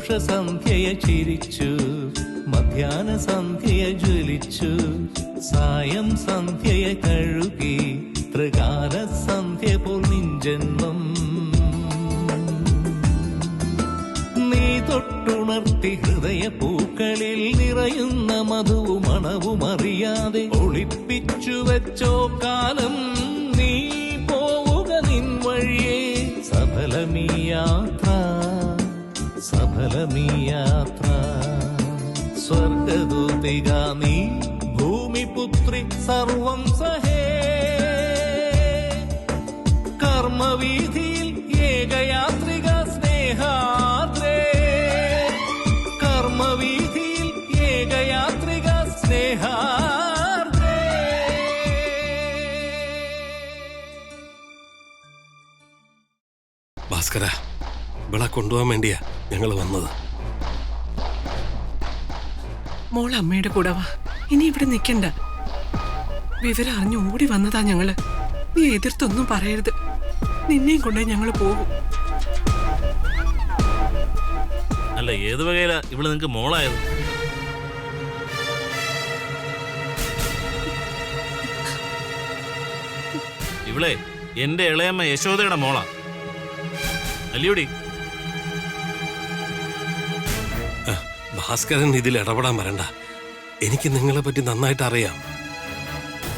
പ്രദോഷ സന്ധ്യയെ ചിരിച്ചു, മധ്യാഹ്ന സന്ധ്യയെ ജ്വലിച്ചു, സായം സന്ധ്യയെ കഴുകി, ത്രികാല സന്ധ്യ പോൽ നിൻജന്മം നീ തൊട്ടുണർത്തി. ഹൃദയ പൂക്കളിൽ നിറയുന്ന മധുവും മണവും അറിയാതെ ഒളിപ്പിച്ചു വെച്ചോ കാലം. നീ പോവുക നിൻ വഴിയേ, സഫലമീ യാത്ര, സഫലമീ യാത്ര. സ്വർഗദൂതിക നീ, ഭൂമിപുത്രി സർവം സഹേ. കർമ്മവീഥിയിൽ ഏകയാത്രിക സ്നേഹാദ്രേ, കർമ്മവീഥിയിൽ ഏകയാത്രിക സ്നേഹാദ്രേ. ഭാസ്കര, ഇവളെ കൊണ്ടുപോകാൻ വേണ്ടിയാ ഞങ്ങൾ വന്നത്. മോൾ അമ്മയുടെ കൂടെ വാ, ഇനി ഇവിടെ നിൽക്കണ്ട. വിവരം അറിഞ്ഞു ഓടി വന്നതാ ഞങ്ങള്. നീ എതിർത്തൊന്നും പറയരുത്, നിന്നെയും കൊണ്ടേ ഞങ്ങള് പോകും. അല്ല, ഏത് വകയിലാ ഇവിടെ നിങ്ങക്ക് മോളായത്? ഇവളെ എന്റെ ഇളയമ്മ യശോദയുടെ മോളാ, അല്ലയോടി? ഭാസ്കരൻ ഇതിൽ ഇടപെടാൻ വരണ്ട. എനിക്ക് നിങ്ങളെ പറ്റി നന്നായിട്ട് അറിയാം.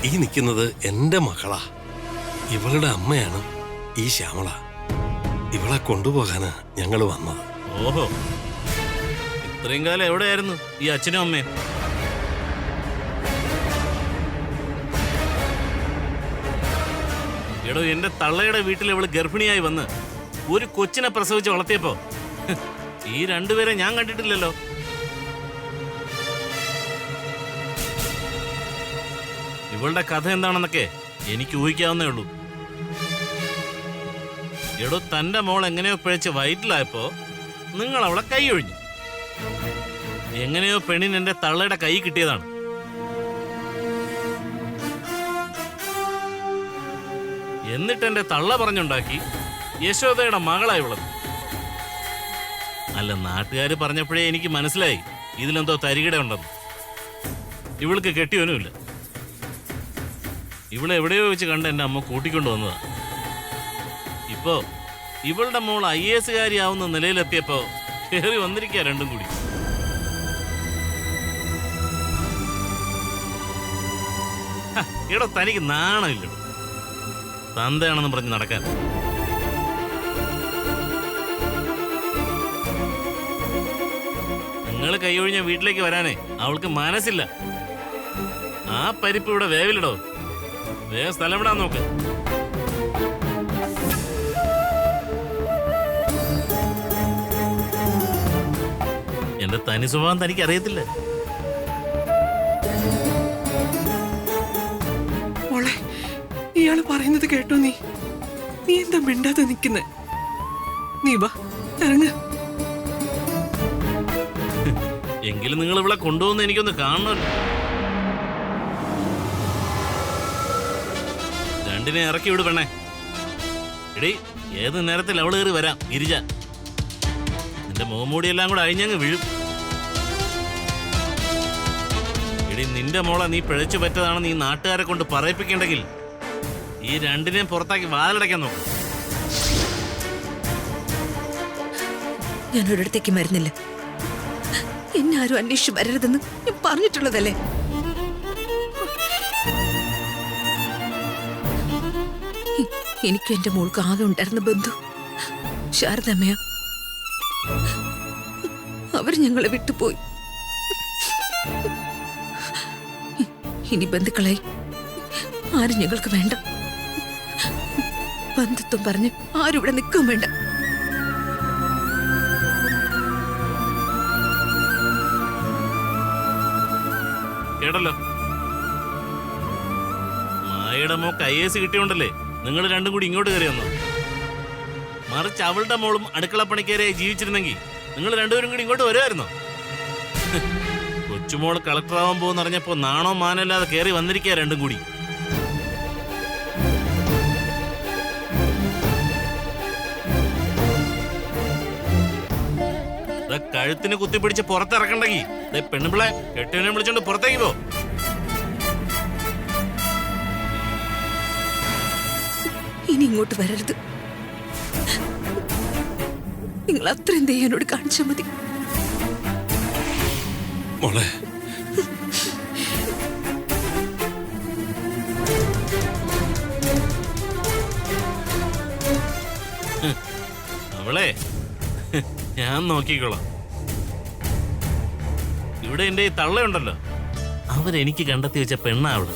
ഈ നിൽക്കുന്നത് എന്റെ മകളാ, ഇവളുടെ അമ്മയാണ് ഈ ശ്യാമള. ഇവളെ കൊണ്ടുപോകാനാ ഞങ്ങൾ വന്നത്. ഓഹോ, ഇത്രയും കാലം എവിടെയായിരുന്നു ഈ അച്ഛനും അമ്മയും? എടോ, എന്റെ തള്ളയുടെ വീട്ടിൽ ഇവള് ഗർഭിണിയായി വന്ന് ഒരു കൊച്ചിനെ പ്രസവിച്ച് വളർത്തിയപ്പോ ഈ രണ്ടുപേരെ ഞാൻ കണ്ടിട്ടില്ലല്ലോ. ഇവളുടെ കഥ എന്താണെന്നൊക്കെ എനിക്ക് ഊഹിക്കാവുന്നേ ഉള്ളൂ. എടോ, തന്റെ മോൾ എങ്ങനെയോ പിഴച്ച് വയറ്റിലായപ്പോ നിങ്ങൾ അവളെ കൈ ഒഴിഞ്ഞു. എങ്ങനെയോ പെണ്ണിന് എന്റെ തള്ളയുടെ കൈ കിട്ടിയതാണ്. എന്നിട്ട് എന്റെ തള്ള പറഞ്ഞുണ്ടാക്കി യശോദയുടെ മകളായി ഉള്ളത്. അല്ല, നാട്ടുകാർ പറഞ്ഞപ്പോഴേ എനിക്ക് മനസ്സിലായി ഇതിലെന്തോ തരികിട ഉണ്ടെന്ന്. ഇവൾക്ക് കെട്ടിയോനുമില്ല. ഇവളെ എവിടെയോ വെച്ച് കണ്ട് എന്റെ അമ്മ കൂട്ടിക്കൊണ്ടു വന്നതാ. ഇപ്പോ ഇവളുടെ മോൾ IAS കാരിയാവുന്ന നിലയിലെത്തിയപ്പോ കയറി വന്നിരിക്കുക രണ്ടും കൂടി. എടോ, തനിക്ക് നാണമില്ലടോ, തന്തയാണെന്ന് പറഞ്ഞ് നടക്കാൻ. നിങ്ങൾ കൈയൊഴിഞ്ഞ വീട്ടിലേക്ക് വരാനേ അവൾക്ക് മനസ്സില്ല. ആ പരിപ്പ് ഇവിടെ വേവിലിടോ. വേഗം സ്ഥലം വിടാൻ നോക്ക്. എന്റെ തനി സ്വഭാവം തനിക്ക് അറിയത്തില്ല. മോളെ, ഇയാള് പറയുന്നത് കേട്ടോ? നീ എന്താ മിണ്ടാതെ നിൽക്കുന്നെ? നീ വാ, ഇറങ്ങ. എങ്കിലും നിങ്ങൾ ഇവിടെ കൊണ്ടുപോകുന്ന എനിക്കൊന്ന് കാണണമല്ലോ. രണ്ടിനെ ഇറക്കി വിട് പെണ്ണേ. എടീ, ഏത് നേരത്തിൽ അവള് കയറി വരാം. ഗിരിജ, നിന്റെ മുഖംമൂടിയെല്ലാം കൂടെ അഴിഞ്ഞങ്ങ് വീഴും. എടീ, നിന്റെ മോളെ നീ പിഴച്ചു പറ്റതാണെന്ന് ഈ നാട്ടുകാരെ കൊണ്ട് പറയിപ്പിക്കണ്ടെങ്കിൽ ഈ രണ്ടിനെയും പുറത്താക്കി വാതിലടയ്ക്കാൻ നോക്കും. ഞാൻ ഒരിടത്തേക്ക് വരുന്നില്ല. എന്നെ ആരും അന്വേഷിച്ച് വരരുതെന്ന് ഞാൻ പറഞ്ഞിട്ടുള്ളതല്ലേ? എനിക്കും എന്റെ മോൾക്ക് ആകെ ഉണ്ടായിരുന്ന ബന്ധു ശാരദമ്മയ. അവർ ഞങ്ങളെ വിട്ടുപോയി. ഇനി ബന്ധുക്കളായി ആരും ഞങ്ങൾക്ക് വേണ്ട. ബന്ധുത്വം പറഞ്ഞ് ആരും ഇവിടെ നിൽക്കും വേണ്ട. കേട്ടല്ലോ, മായയുടെ മോക്ക് IAS കിട്ടിയോണ്ടല്ലേ നിങ്ങൾ രണ്ടും കൂടി ഇങ്ങോട്ട് കയറി വന്നു. മറിച്ച് അവളുടെ മോളും അടുക്കള പണിക്കാരായി ജീവിച്ചിരുന്നെങ്കിൽ നിങ്ങൾ രണ്ടുപേരും കൂടി ഇങ്ങോട്ട് വരുമായിരുന്നോ? കൊച്ചുമോള് കളക്ടറാവാൻ പോകുന്നറിഞ്ഞപ്പോ നാണോ മാനല്ലാതെ കയറി വന്നിരിക്കുക രണ്ടും കൂടി. കഴുത്തിന് കുത്തിപ്പിടിച്ച് പുറത്തിറക്കണ്ടെങ്കി പെണ്ണുപിള്ളെ കെട്ടിയവനെ വിളിച്ചോണ്ട് പുറത്തേക്ക് പോ. ഇനി ഇങ്ങോട്ട് വരരുത്. നിങ്ങൾ അത്രയും ദയ്യനോട് കാണിച്ചാൽ മതി. മോളെ അവളെ ഞാൻ നോക്കിക്കോളാം. ഇവിടെ എന്റെ ഈ തള്ളയുണ്ടല്ലോ, അവരെനിക്ക് കണ്ടെത്തി വെച്ച പെണ്ണാ അവള്.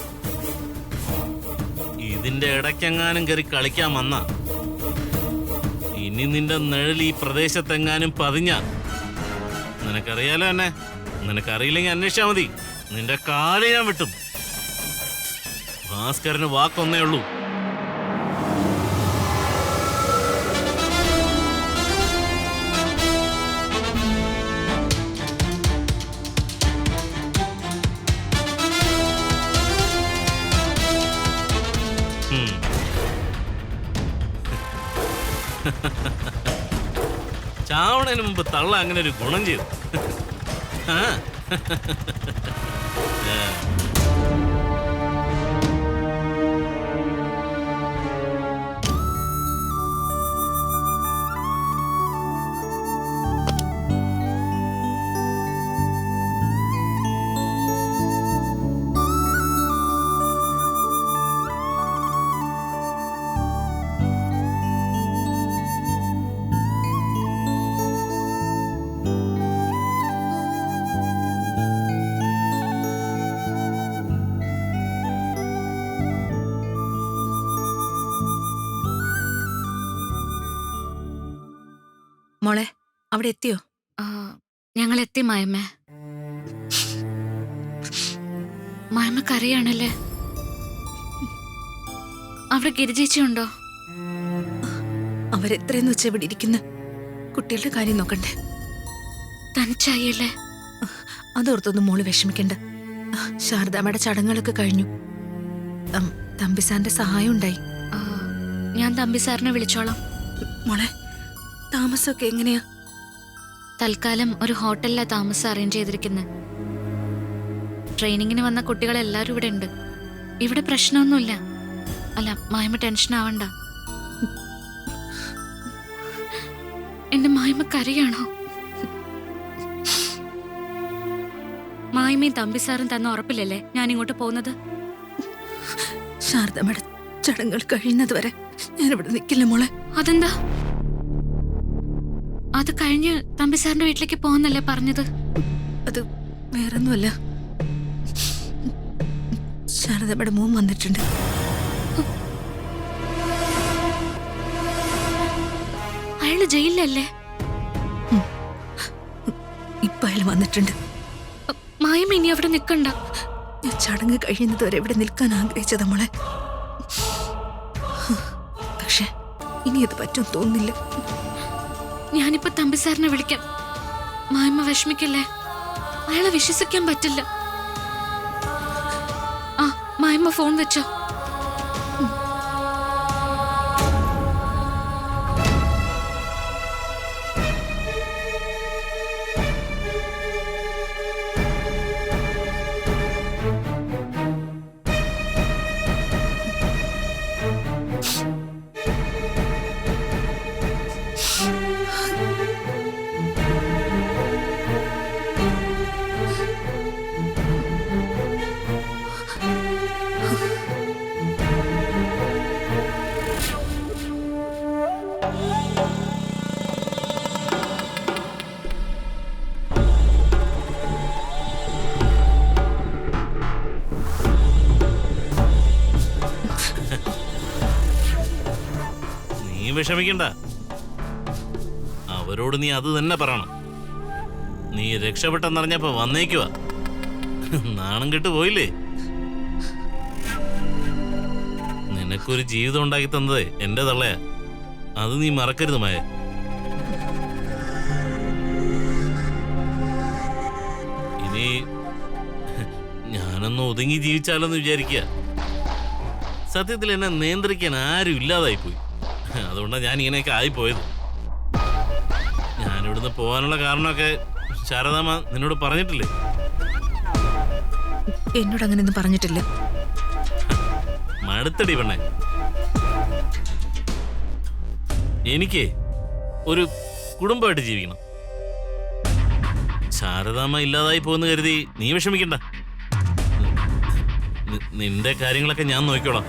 ഇതിന്റെ ഇടയ്ക്കെങ്ങാനും കയറി കളിക്കാൻ വന്ന ഇനി നിന്റെ നിഴൽ ഈ പ്രദേശത്തെങ്ങാനും പതിഞ്ഞ നിനക്കറിയാലോ എന്നെ. നിനക്കറിയില്ലെങ്കിൽ അന്വേഷിച്ചാ മതി. നിന്റെ കാല് ഞാൻ വിട്ടും. ഭാസ്കരന് വാക്കൊന്നേ ഉള്ളൂ. ചാവണതിന് മുമ്പ് തള്ള അങ്ങനെ ഒരു ഗുണം ചെയ്തു. ആ മോളെ, അവിടെ എത്തിയോ? ഞങ്ങൾ എത്തി മായമ്മ. മായമ്മക്കറിയാണല്ലേ? അവിടെ ഗിരിജേച്ചി ഉണ്ടോ? അവരെത്രയെന്ന് വെച്ചാ ഇവിടെ ഇരിക്കുന്ന? കുട്ടികളുടെ കാര്യം നോക്കണ്ടേ? തനിച്ചായല്ലേ? അതോർത്തൊന്നും മോള് വിഷമിക്കണ്ട. ശാരദാമ്മയുടെ ചടങ്ങുകളൊക്കെ കഴിഞ്ഞു. തമ്പിസാറിന്റെ സഹായം ഉണ്ടായി. ഞാൻ തമ്പി സാറിനെ വിളിച്ചോളാം. മോളെ, താമസമൊക്കെ എങ്ങനെയാ? തൽക്കാലം ഒരു ഹോട്ടലിലാ താമസം അറേഞ്ച് ചെയ്തിരിക്കുന്നത്. ട്രെയിനിങ്ങിന് വന്ന കുട്ടികളെല്ലാരും ഇവിടെ ഉണ്ട്. ഇവിടെ പ്രശ്നമൊന്നുമില്ല. അല്ല, മായമ്മ ടെൻഷൻ ആവണ്ട. എന്റെ മായമ്മ കരയാണോ? മായമ്മയും തമ്പി സാറും തന്ന ഉറപ്പില്ലല്ലേ ഞാൻ ഇങ്ങോട്ട് പോകുന്നത്? ശാരദാമ്മയുടെ ചടങ്ങുകൾ കഴിയുന്നത് വരെ ഞാനിവിടെ നിൽക്കില്ല മോളെ. അതെന്താ? അത് കഴിഞ്ഞ് തമ്പി സാറിന്റെ വീട്ടിലേക്ക് പോകുന്നല്ലേ പറഞ്ഞത്? അത് വേറൊന്നുമല്ല. ശാരദാമ്മയുടെ മോൻ വന്നിട്ടുണ്ട്. അയാള് ജയിലിലല്ലേ? ഇപ്പൊ അയാൾ വന്നിട്ടുണ്ട്. മായമ്മ ഇനി അവിടെ നിൽക്കണ്ട. ഞാൻ ചടങ്ങ് കഴിയുന്നത് വരെ ഇവിടെ നിൽക്കാൻ ആഗ്രഹിച്ചതാ മോളെ. പക്ഷെ ഇനി അത് പറ്റും തോന്നുന്നില്ല. ഞാനിപ്പോ തമ്പി സാറിനെ വിളിക്കാം. മായമ്മ വിഷമിക്കല്ലേ? അയാളെ വിശ്വസിക്കാൻ പറ്റില്ല. ആ, മായമ്മ ഫോൺ വെച്ചോ. വിഷമിക്കണ്ട. അവരോട് നീ അത് തന്നെ പറയണം. നീ രക്ഷപ്പെട്ടെന്നറിഞ്ഞപ്പോ വന്നേക്കുവാ. നാണം കെട്ട് പോയില്ലേ? നിനക്കൊരു ജീവിതം ഉണ്ടാക്കി തന്നതേ എന്റെ തള്ളയാ. അത് നീ മറക്കരുത് മായ. ഇനി ഞാനൊന്ന് ഒതുങ്ങി ജീവിച്ചാലോന്ന് വിചാരിക്കുക. സത്യത്തിൽ എന്നെ നിയന്ത്രിക്കാൻ ആരും ഇല്ലാതായിപ്പോയി. അതുകൊണ്ടാണ് ഞാൻ ഇങ്ങനെയൊക്കെ ആയിപ്പോയത്. ഞാനിവിടുന്ന് പോകാനുള്ള കാരണമൊക്കെ ശാരദാമ്മ നിന്നോട് പറഞ്ഞിട്ടില്ലേ? എന്നോട് അങ്ങനെയൊന്നും പറഞ്ഞിട്ടില്ല. മടുത്തടി പെണ്ണെ. എനിക്ക് ഒരു കുടുംബമായിട്ട് ജീവിക്കണം. ശാരദാമ്മ ഇല്ലാതായി പോകുന്ന കരുതി നീ വിഷമിക്കണ്ട. നിന്റെ കാര്യങ്ങളൊക്കെ ഞാൻ നോക്കിക്കോളാം.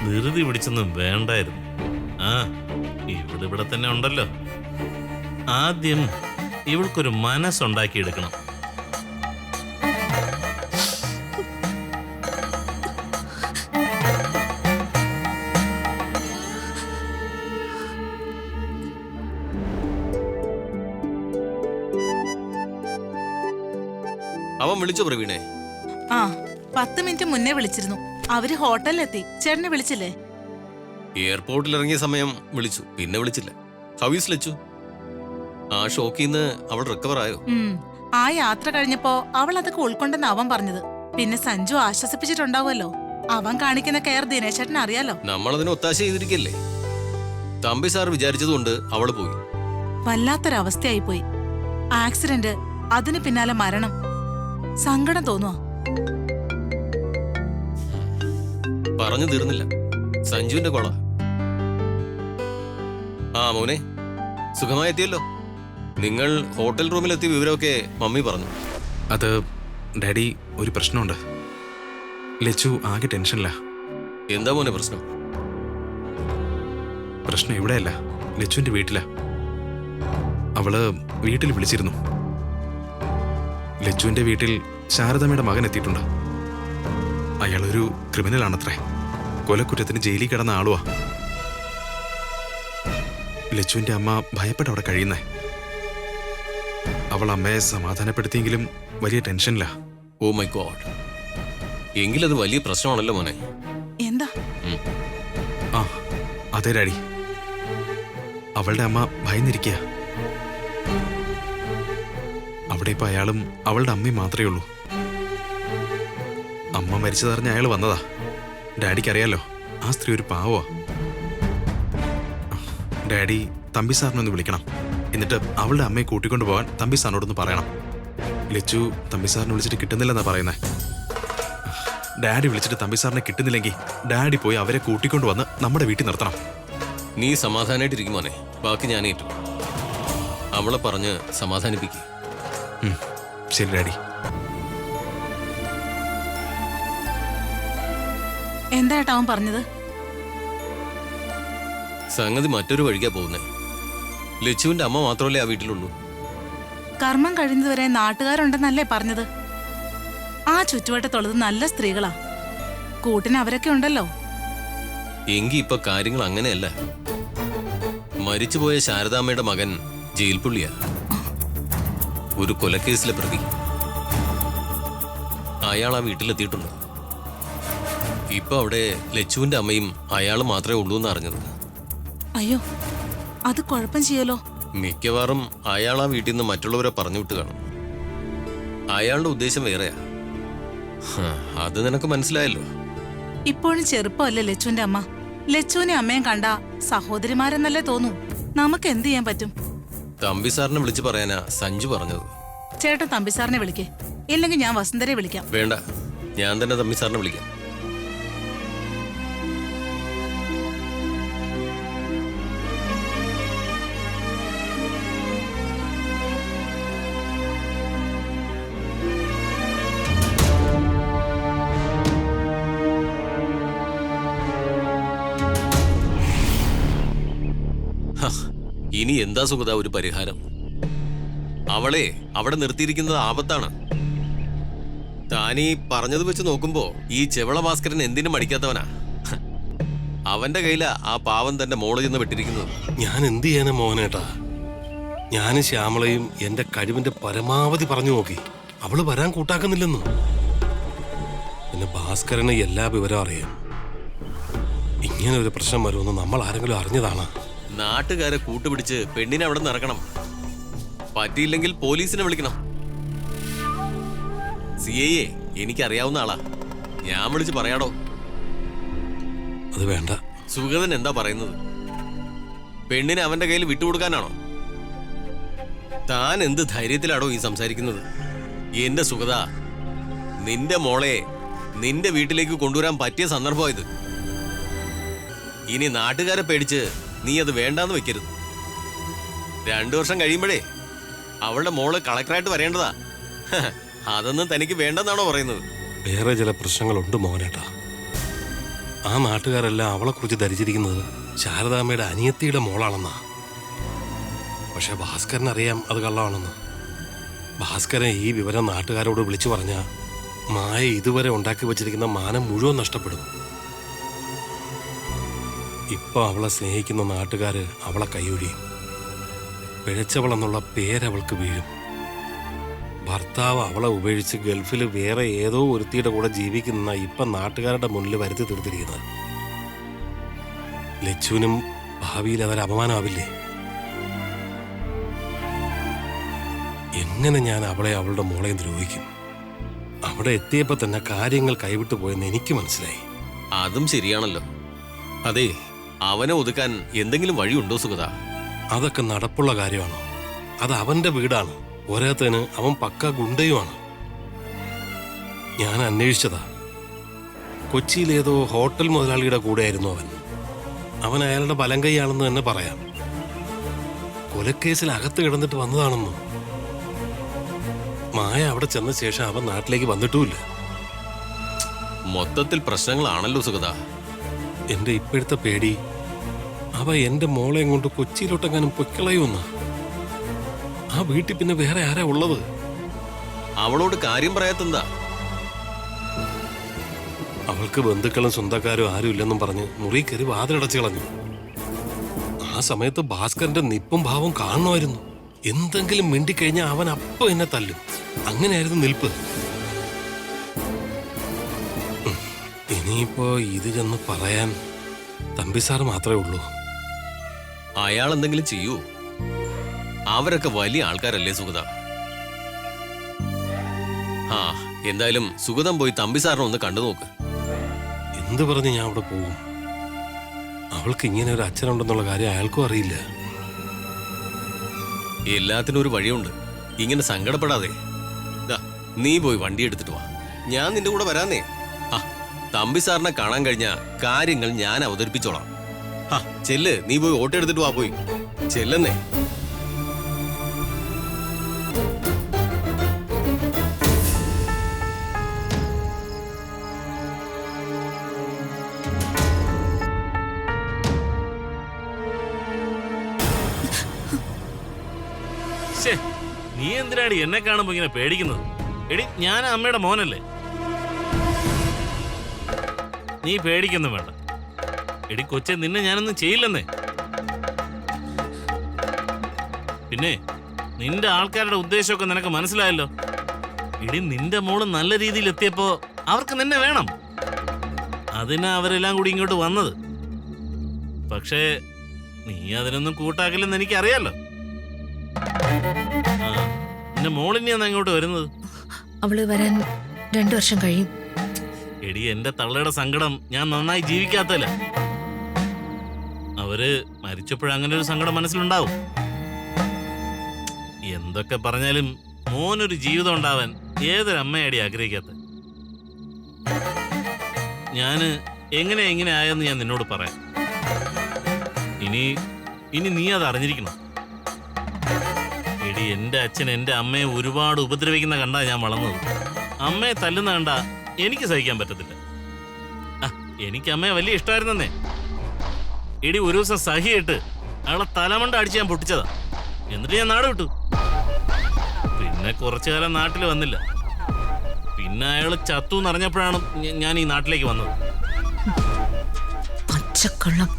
ധൃതി പിടിച്ചൊന്നും വേണ്ടായിരുന്നു. ആ ഇവിടെ തന്നെ ഉണ്ടല്ലോ. ആദ്യം ഇവൾക്കൊരു മനസ്സുണ്ടാക്കിയെടുക്കണം. അവൻ വിളിച്ചോ പ്രവീണേ? ആ 10 മിനിറ്റ് മുന്നേ വിളിച്ചിരുന്നു. അവര് ഹോട്ടലിലെത്തി. ചേട്ടനെ വിളിച്ചില്ലേ? എയർപോർട്ടിൽ ഇറങ്ങിയ സമയം വിളിച്ചു, പിന്നെ വിളിച്ചില്ല. ഹൗസ് ലച്ചു, ആ ഷോക്കിൽ നിന്ന് അവൾ റിക്കവർ ആയോ? ആ യാത്ര കഴിഞ്ഞപ്പോ അവൾ അതൊക്കെ ഉൾക്കൊണ്ടെന്ന് അവൻ പറഞ്ഞത്. പിന്നെ സഞ്ജു ആശ്വസിപ്പിച്ചിട്ടുണ്ടാവുമല്ലോ. അവൻ കാണിക്കുന്ന കെയർ ദിനേശേട്ടൻ അറിയാലോ. നമ്മളതിന് ഒത്താശ ചെയ്തിരിക്കല്ലേ. തമ്പി സാർ വിചാരിച്ചതുകൊണ്ട് അവള് പോയി. വല്ലാത്തൊരവസ്ഥയായി പോയി. ആക്സിഡന്റ്, അതിന് പിന്നാലെ മരണം. സങ്കടം തോന്നുവാ. പറഞ്ഞു തീർന്നില്ല. സഞ്ജുവിന്റെ കോള. ആ മോനെ, സുഖമായി എത്തിയല്ലോ. നിങ്ങൾ ഹോട്ടൽ റൂമിലെത്തിയ വിവരമൊക്കെ മമ്മി പറഞ്ഞു. അത് ഡാഡി, ഒരു പ്രശ്നമുണ്ട്. ലച്ചു ആകെ ടെൻഷനില്ല. എന്താ മോനെ പ്രശ്നം? പ്രശ്നം ഇവിടെയല്ല, ലച്ചുവിന്റെ വീട്ടിലാ. അവള് വീട്ടിൽ വിളിച്ചിരുന്നു. ലച്ചുവിന്റെ വീട്ടിൽ ശാരദമ്മയുടെ മകൻ എത്തിയിട്ടുണ്ട്. അയാളൊരു ക്രിമിനലാണത്രേ. കൊലക്കുറ്റത്തിന് ജയിലിൽ കിടന്ന ആളുവാ. ലച്ചുവിന്റെ അമ്മ ഭയപ്പെട്ട് അവിടെ കഴിയുന്നേ. അവൾ അമ്മയെ സമാധാനപ്പെടുത്തിയെങ്കിലും വലിയ ടെൻഷനില്ല. ഓ മൈ ഗോഡ്, എങ്കിലത് വലിയ പ്രശ്നമാണല്ലോ മോനെ. എന്താ? ആ അതെ ഡാഡി, അവളുടെ അമ്മ ഭയന്നിരിക്കുക. അവിടെ ഇപ്പൊ അയാളും അവളുടെ അമ്മയും മാത്രമേ ഉള്ളൂ. അമ്മ മരിച്ചതറിഞ്ഞ അയാൾ വന്നതാ. ഡാഡിക്കറിയാലോ, ആ സ്ത്രീ ഒരു പാവമാ. ഡാഡി തമ്പി സാറിനെ ഒന്ന് വിളിക്കണം. എന്നിട്ട് അവളുടെ അമ്മയെ കൂട്ടിക്കൊണ്ടു പോകാൻ തമ്പി സാറിനോടൊന്ന് പറയണം. ലച്ചു തമ്പി സാറിനെ വിളിച്ചിട്ട് കിട്ടുന്നില്ലെന്നാ പറയുന്നേ. ഡാഡി വിളിച്ചിട്ട് തമ്പി സാറിനെ കിട്ടുന്നില്ലെങ്കിൽ ഡാഡി പോയി അവരെ കൂട്ടിക്കൊണ്ടു വന്ന് നമ്മുടെ വീട്ടിൽ നിർത്തണം. നീ സമാധാനായിട്ടിരിക്കും മോനെ, ബാക്കി ഞാൻ ഏറ്റു. അവളെ പറഞ്ഞ് സമാധാനിപ്പിക്കും. ശരി ഡാഡി. എന്താ ഏട്ടാ അവൻ പറഞ്ഞത്? സംഗതി മറ്റൊരു വഴിക്കാ പോകുന്നേ. ലച്ചുവിന്റെ അമ്മ മാത്രമല്ലേ ആ വീട്ടിലുള്ളൂ. കർമ്മം കഴിയുന്നതുവരെ നാട്ടുകാരുണ്ടെന്നല്ലേ പറഞ്ഞത്? ആ ചുറ്റുവട്ടത്തുള്ളത് നല്ല സ്ത്രീകളാ. കൂട്ടിന് അവരൊക്കെ ഉണ്ടല്ലോ. എങ്കി ഇപ്പൊ കാര്യങ്ങൾ അങ്ങനെയല്ല. മരിച്ചുപോയ ശാരദാമ്മയുടെ മകൻ ജയിൽ പുള്ളിയാ, ഒരു കൊലക്കേസിലെ പ്രതി. അയാൾ ആ വീട്ടിലെത്തിയിട്ടുണ്ട്. ഇപ്പൊ അവിടെ ലച്ചുവിന്റെ അമ്മയും അയാളും മാത്രമേ ഉള്ളൂ എന്ന് അറിഞ്ഞത്. അയ്യോ, അത് കുഴപ്പം ചെയ്യലോ. മിക്കവാറും അയാൾ ആ വീട്ടിൽ നിന്ന് മറ്റുള്ളവരെ പറഞ്ഞു വിട്ട് കാണും. അയാളുടെ ഉദ്ദേശം വേറെയാ. അത് നിനക്ക് മനസ്സിലായല്ലോ. ഇപ്പോഴും ചെറുപ്പമല്ലേ ലച്ചുവിന്റെ അമ്മ. ലച്ചുവിനെ അമ്മയും കണ്ട സഹോദരിമാരെന്നല്ലേ തോന്നൂ. നമുക്ക് എന്ത് ചെയ്യാൻ പറ്റും? തമ്പി സാറിനെ വിളിച്ചു പറയാനാ സഞ്ജു പറഞ്ഞത്. ചേട്ടൻ തമ്പി സാറിനെ വിളിക്കേ, ഇല്ലെങ്കിൽ ഞാൻ വസന്തരെ വിളിക്കാം. വേണ്ട, ഞാൻ തന്നെ തമ്പി സാറിനെ വിളിക്കാം. ഇനി എന്താ സുഗത ഒരു പരിഹാരം? അവളെ അവിടെ നിർത്തിയിരിക്കുന്നത് ആപത്താണ്. താനീ പറഞ്ഞത് വെച്ച് നോക്കുമ്പോ ഈ ചെവള ഭാസ്കരൻ എന്തിനും മടിക്കാത്തവനാ. അവന്റെ കയ്യിലാ ആ പാവം തന്റെ മോള് ചെന്ന് വിട്ടിരിക്കുന്നത്. ഞാൻ എന്ത് ചെയ്യാനാ മോഹനേട്ടാ? ഞാനും ശ്യാമളയും എന്റെ കഴിവിന്റെ പരമാവധി പറഞ്ഞു നോക്കി. അവള് വരാൻ കൂട്ടാക്കുന്നില്ലെന്ന്. പിന്നെ ഭാസ്കരന് എല്ലാ വിവരവും അറിയാം. ഇങ്ങനെ ഒരു പ്രശ്നം വരുമെന്ന് നമ്മൾ ആരെങ്കിലും അറിഞ്ഞതാണ്? നാട്ടുകാരെ കൂട്ടുപിടിച്ച് പെണ്ണിനെ അവിടെ നിന്ന് ഇറക്കണം. പറ്റിയില്ലെങ്കിൽ പോലീസിനെ വിളിക്കണം. CIA എനിക്കറിയാവുന്ന ആളാ, ഞാൻ വിളിച്ച് പറയാടോ. അത് വേണ്ട. സുഗതൻ എന്താ പറയുന്നത്? പെണ്ണിനെ അവന്റെ കയ്യിൽ വിട്ടുകൊടുക്കാനാണോ? താൻ എന്ത് ധൈര്യത്തിലാണോ ഈ സംസാരിക്കുന്നത്? എന്റെ സുഗത, നിന്റെ മോളെ നിന്റെ വീട്ടിലേക്ക് കൊണ്ടുവരാൻ പറ്റിയ സന്ദർഭം ഇത്. ഇനി നാട്ടുകാരെ പേടിച്ച് നീ അത് വേണ്ടാന്ന് വെക്കരുത്. 2 വർഷം കഴിയുമ്പോഴേ അവളുടെ മോള് കളക്ടറായിട്ട് വരേണ്ടതാ. അതൊന്നും തനിക്ക് വേണ്ടെന്നാണോ പറയുന്നത്? വേറെ ചില പ്രശ്നങ്ങളുണ്ട് മോനേട്ടാ. ആ നാട്ടുകാരെല്ലാം അവളെക്കുറിച്ച് ധരിച്ചിരിക്കുന്നത് ശാരദാമ്മയുടെ അനിയത്തിയുടെ മോളാണെന്നാ. പക്ഷെ ഭാസ്കരനറിയാം അത് കള്ളമാണെന്ന്. ഭാസ്കരൻ ഈ വിവരം നാട്ടുകാരോട് വിളിച്ചു പറഞ്ഞ മായ ഇതുവരെ ഉണ്ടാക്കി വച്ചിരിക്കുന്ന മാനം മുഴുവൻ നഷ്ടപ്പെടും. ഇപ്പൊ അവളെ സ്നേഹിക്കുന്ന നാട്ടുകാര് അവളെ കൈയൊഴിയും. പിഴച്ചവളെന്നുള്ള പേരവൾക്ക് വീഴും. ഭർത്താവ് അവളെ ഉപേക്ഷിച്ച് ഗൾഫിൽ വേറെ ഏതോ ഒരുത്തിയുടെ കൂടെ ജീവിക്കുന്ന ഇപ്പൊ നാട്ടുകാരുടെ മുന്നിൽ വരുത്തി തീർത്തിരിക്കുന്നത്. ലച്ചുവിനും ഭാവിയിൽ അതൊരു അപമാനമാവില്ലേ? എങ്ങനെ ഞാൻ അവളെ അവളുടെ മോളെയും ദ്രോഹിക്കും? അവിടെ എത്തിയപ്പോ തന്നെ കാര്യങ്ങൾ കൈവിട്ടു പോയെന്ന് എനിക്ക് മനസ്സിലായി. അതും ശരിയാണല്ലോ. അതെ, അവനെ ഒതുക്കാൻ എന്തെങ്കിലും വഴിയുണ്ടോ സുഗത? അതൊക്കെ നടപ്പുള്ള കാര്യമാണോ? അത് അവന്റെ വീടാണ്. ഒരേത്തന് അവൻ പക്ക ഗുണ്ടയുമാണ്. ഞാൻ അന്വേഷിച്ചതാ. കൊച്ചിയിലേതോ ഹോട്ടൽ മുതലാളിയുടെ കൂടെയായിരുന്നു അവൻ. അവൻ അയാളുടെ ബലം കൈയാണെന്ന് തന്നെ പറയാം. കൊലക്കേസിൽ അകത്ത് കിടന്നിട്ട് വന്നതാണെന്നോ? മായ അവിടെ ചെന്ന ശേഷം അവൻ നാട്ടിലേക്ക് വന്നിട്ടുമില്ല. മൊത്തത്തിൽ പ്രശ്നങ്ങളാണല്ലോ സുഗത. എന്റെ ഇപ്പോഴത്തെ പേടി അവ എന്റെ മോളെയും കൊണ്ട് കൊച്ചിയിലോട്ടെങ്ങാനും പൊക്കളയുമെന്ന. ആ വീട്ടിൽ പിന്നെ വേറെ ആരാ ഉള്ളത്? അവളോട് കാര്യം പറയാത്തെന്താ? അവൾക്ക് ബന്ധുക്കളും സ്വന്തക്കാരും ആരും ഇല്ലെന്നും പറഞ്ഞ് മുറി കയറി വാതിലടച്ചു കളഞ്ഞു. ആ സമയത്ത് ഭാസ്കരന്റെ നിപ്പും ഭാവം കാണുമായിരുന്നു. എന്തെങ്കിലും മിണ്ടിക്കഴിഞ്ഞാൽ അവൻ അപ്പൊ എന്നെ തല്ലും. അങ്ങനെയായിരുന്നു നിൽപ്പ്. ഇനിയിപ്പോ ഇത് ചെന്ന് പറയാൻ തമ്പിസാർ മാത്രമേ ഉള്ളൂ. അയാൾ എന്തെങ്കിലും ചെയ്യൂ? അവരൊക്കെ വലിയ ആൾക്കാരല്ലേ സുഗത? ആ, എന്തായാലും സുഗതം പോയി തമ്പിസാറിനെ ഒന്ന് കണ്ടു നോക്ക്. എന്ത് പറഞ്ഞ് ഞാൻ അവിടെ പോകും? അവൾക്ക് ഇങ്ങനെ ഒരു അച്ഛനുണ്ടെന്നുള്ള കാര്യം അയാൾക്കും അറിയില്ല. എല്ലാത്തിനും ഒരു വഴിയുണ്ട്. ഇങ്ങനെ സങ്കടപ്പെടാതെ. ദാ, നീ പോയി വണ്ടി എടുത്തിട്ട് വാ, ഞാൻ നിന്റെ കൂടെ വരാന്നേ. ആ, തമ്പിസാറിനെ കാണാൻ കഴിഞ്ഞ കാര്യങ്ങൾ ഞാൻ അവതരിപ്പിച്ചോളാം. ആ, ചെല്ല്, നീ പോയി ഓട്ടോ എടുത്തിട്ട് വാ. പോയി ചെല്ലെന്നേ. നീ എന്തിനാടി എന്നെ കാണുമ്പോ ഇങ്ങനെ പേടിക്കുന്നത്? എടി, ഞാൻ അമ്മയുടെ മോനല്ലേ. നീ പേടിക്കൊന്നും വേണ്ട. എടി കൊച്ചെ, നിന്നെ ഞാനൊന്നും ചെയ്യില്ലെന്നേ. പിന്നെ നിന്റെ ആൾക്കാരുടെ ഉദ്ദേശമൊക്കെ നിനക്ക് മനസ്സിലായല്ലോ. എടി, നിന്റെ മോള് നല്ല രീതിയിൽ എത്തിയപ്പോ അവർക്ക് നിന്നെ വേണം. അതിനാ അവരെല്ലാം കൂടി ഇങ്ങോട്ട് വന്നത്. പക്ഷേ നീ അതിനൊന്നും കൂട്ടാക്കില്ലെന്ന് എനിക്കറിയാലോ. നിന്റെ മോളിനെയാണ് അങ്ങോട്ട് വരുന്നത്. അവള് വരാൻ 2 വർഷം കഴിയും. എടി, എന്റെ തള്ളയുടെ സങ്കടം ഞാൻ നന്നായി ജീവിക്കാത്തല്ല. അവര് മരിച്ചപ്പോഴങ്ങനെ ഒരു സങ്കടം മനസ്സിലുണ്ടാവും. എന്തൊക്കെ പറഞ്ഞാലും മോനൊരു ജീവിതം ഉണ്ടാവാൻ ഏതൊരമ്മയടി ആഗ്രഹിക്കാത്ത. ഞാന് എങ്ങനെ ആയെന്ന് ഞാൻ നിന്നോട് പറയാം. ഇനി നീ അത് അറിഞ്ഞിരിക്കണം. എടി, എന്റെ അച്ഛൻ എന്റെ അമ്മയെ ഒരുപാട് ഉപദ്രവിക്കുന്ന കണ്ടാ ഞാൻ വളർന്നത്. അമ്മയെ തല്ലുന്ന കണ്ടാ എനിക്ക് സഹിക്കാൻ പറ്റത്തില്ല. എനിക്ക് അമ്മയെ വലിയ ഇഷ്ടമായിരുന്നേ. എടി, ഒരു ദിവസം സഹിയിട്ട് അയാളെ തലമണ്ട അടിച്ച് ഞാൻ പൊട്ടിച്ചതാ. എന്നിട്ട് ഞാൻ നാട് വിട്ടു. പിന്നെ കുറച്ചു കാലം നാട്ടിൽ വന്നില്ല. പിന്നെ അയാള് ചത്തു എന്നറിഞ്ഞപ്പോഴാണ് ഞാൻ ഈ നാട്ടിലേക്ക് വന്നത്. പച്ചക്കള്ളം.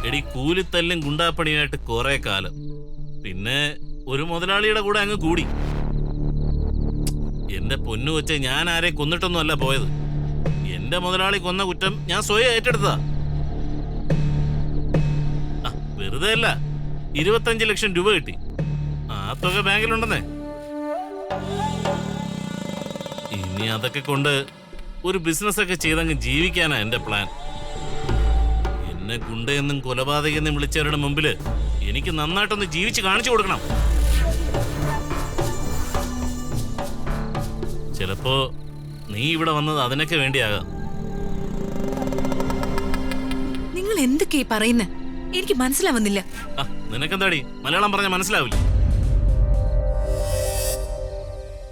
എടി, കൂലിത്തല്ലും ഗുണ്ടാപ്പണിയായിട്ട് കുറെ കാലം. പിന്നെ ഒരു മുതലാളിയുടെ കൂടെ അങ്ങ് കൂടി. എന്റെ പൊന്നു വെച്ച് ഞാൻ ആരെ കൊന്നിട്ടൊന്നും അല്ല പോയത്. എന്റെ മുതലാളി കൊന്ന കുറ്റം ഞാൻ സ്വയം ഏറ്റെടുത്തതാ. വെറുതെ അല്ല, 25 ലക്ഷം രൂപ കിട്ടി. ആ തുക ബാങ്കിലുണ്ടെന്നേ. ഇനി അതൊക്കെ കൊണ്ട് ഒരു ബിസിനസ് ഒക്കെ ചെയ്തങ്ങ് ജീവിക്കാനാ എന്റെ പ്ലാൻ. എന്നെ ഗുണ്ടയെന്നും കൊലപാതകെന്നും വിളിച്ചവരുടെ മുമ്പില് എനിക്ക് നന്നായിട്ടൊന്ന് ജീവിച്ച് കാണിച്ചു കൊടുക്കണം. ചിലപ്പോ നീ ഇവിടെ വന്നത് അതിനൊക്കെ വേണ്ടിയാകാം. നിങ്ങൾ എന്തൊക്കെയാ പറയുന്നേ? എനിക്ക് മനസ്സിലാവുന്നില്ല. നിനക്കെന്താടി മലയാളം പറഞ്ഞാൽ മനസ്സിലാവില്ല?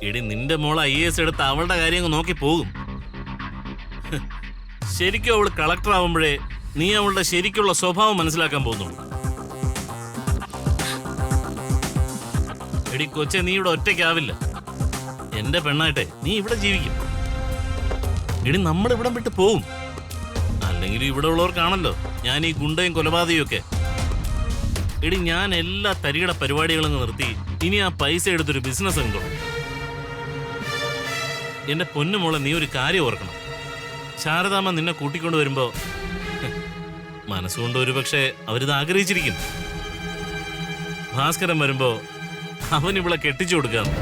എടി, നിന്റെ മോളെ IAS എടുത്ത് അവളുടെ കാര്യം നോക്കി പോകും. ശരിക്കും അവള് കളക്ടർ ആവുമ്പോഴേ നീ അവളുടെ ശരിക്കുള്ള സ്വഭാവം മനസ്സിലാക്കാൻ പോകുന്നുള്ളൂ. എടി കൊച്ചെ, നീ ഇവിടെ ഒറ്റയ്ക്കാവില്ല. എന്റെ പെണ്ണായിട്ടെ നീ ഇവിടെ ജീവിക്കും. എടി, നമ്മൾ ഇവിടം വിട്ട് പോവും. അല്ലെങ്കിൽ ഇവിടെ ഉള്ളവർക്കാണല്ലോ ഞാൻ ഈ ഗുണ്ടയും കൊലപാതകയും ഒക്കെ. എടി, ഞാൻ എല്ലാ തരികട പരിപാടികളും നിർത്തി ഇനി ആ പൈസ എടുത്തൊരു ബിസിനസ് ഉണ്ടോ. എന്റെ പൊന്നുമോളെ, നീ ഒരു കാര്യം ഓർക്കണം. ശാരദാമ്മ നിന്നെ കൂട്ടിക്കൊണ്ട് വരുമ്പോ മനസ്സുകൊണ്ട് ഒരു പക്ഷേ അവരിത് ആഗ്രഹിച്ചിരിക്കും. ഭാസ്കരൻ വരുമ്പോ അവൻ ഇവിടെ കെട്ടിച്ചു കൊടുക്കാന്ന്.